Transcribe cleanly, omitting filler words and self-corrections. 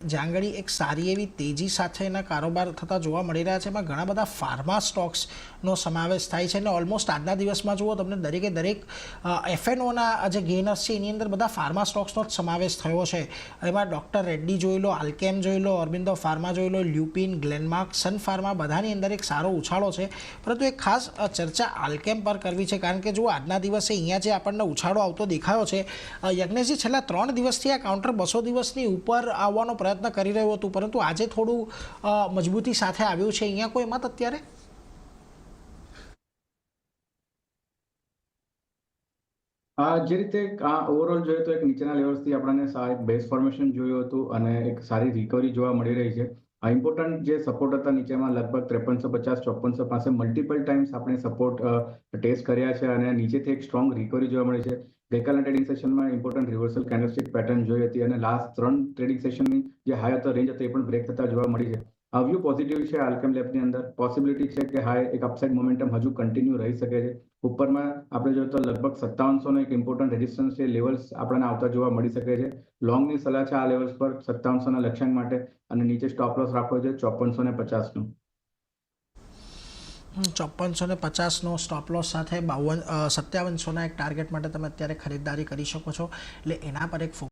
જ્યાં આગળ એક સારી એવી તેજી સાથે એના કારોબાર થતા જોવા મળી રહ્યા છે. એમાં ઘણા બધા ફાર્મા સ્ટોક્સનો સમાવેશ થાય છે અને ઓલમોસ્ટ આજના દિવસમાં જુઓ તમને દરેકે દરેક એફએનઓના જે ગેઇનર્સ છે એની અંદર બધા ફાર્મા સ્ટોક્સનો જ સમાવેશ થયો છે. એમાં ડૉક્ટર રેડ્ડી જોઈ લો, આલ્કેમ જોઈ લો, અરબિંદો ફાર્મા જોઈ લો, લ્યુપિન, ગ્લેનમાર્ક, સન ફાર્મા બધાની અંદર એક સારો ઉછાળો છે. પરંતુ એક ખાસ ચર્ચા આલ્કેમ પર કરવી છે કારણ કે જો આજના દિવસે અહીંયા જે આપણને ઉછાળો આવતો દેખાયો છે, યજ્ઞેશજી છેલ્લા 3 દિવસથી આ કાઉન્ટર 200 દિવસની ઉપર આવવાનો પ્રયત્ન કરી રહ્યું હતું પરંતુ આજે થોડું મજબૂતી સાથે આવ્યું છે. અહીંયા કોઈ મત અત્યારે જે રીતે ઓવરઓલ જોઈએ તો એક નીચેના લેવલ્સથી આપણને એક બેઝ ફોર્મેશન જોયું હતું અને એક સારી રિકવરી જોવા મળી રહી છે. ઇમ્પોર્ટન્ટ જે સપોર્ટ હતા નીચેમાં લગભગ 5350 5400 પાસે મલ્ટિપલ ટાઈમ્સ આપણે સપોર્ટ ટેસ્ટ કર્યા છે અને નીચેથી એક સ્ટ્રોંગ રિકવરી જોવા મળી છે. ગઈકાલના ટ્રેડિંગ સેશનમાં ઇમ્પોર્ટન્ટ રિવર્સલ કેન્ડલસ્ટિક પેટર્ન જોઈ હતી અને લાસ્ટ 3 ટ્રેડિંગ સેશનની જે હાઈ હતો રેન્જ હતો એ પણ બ્રેક થતા જોવા મળી છે. વ્યૂ પોઝિટિવ છે આલ્કેમ લેબની અંદર. પોસિબિલિટી છે કે હાઈ એક અપસાઇડ મોમેન્ટમ હજુ કન્ટિન્યુ રહી શકે છે. ઉપરમાં આપણે જોઈએ તો લગભગ 5700 નો એક ઇમ્પોર્ટન્ટ રેઝિસ્ટન્સ છે, લેવલ્સ આપણને આવતા જોવા મળી શકે છે. લોંગની સલાહ છે આ લેવલ્સ પર 5700 ના લક્ષ્યાંક માટે અને નીચે સ્ટોપ લોસ રાખવો છે 5450 નો. 5450નો સ્ટોપ લોસ સાથે 5700ના એક ટાર્ગેટ માટે તમે અત્યારે ખરીદદારી કરી શકો છો. એટલે એના પર એક ફોકસ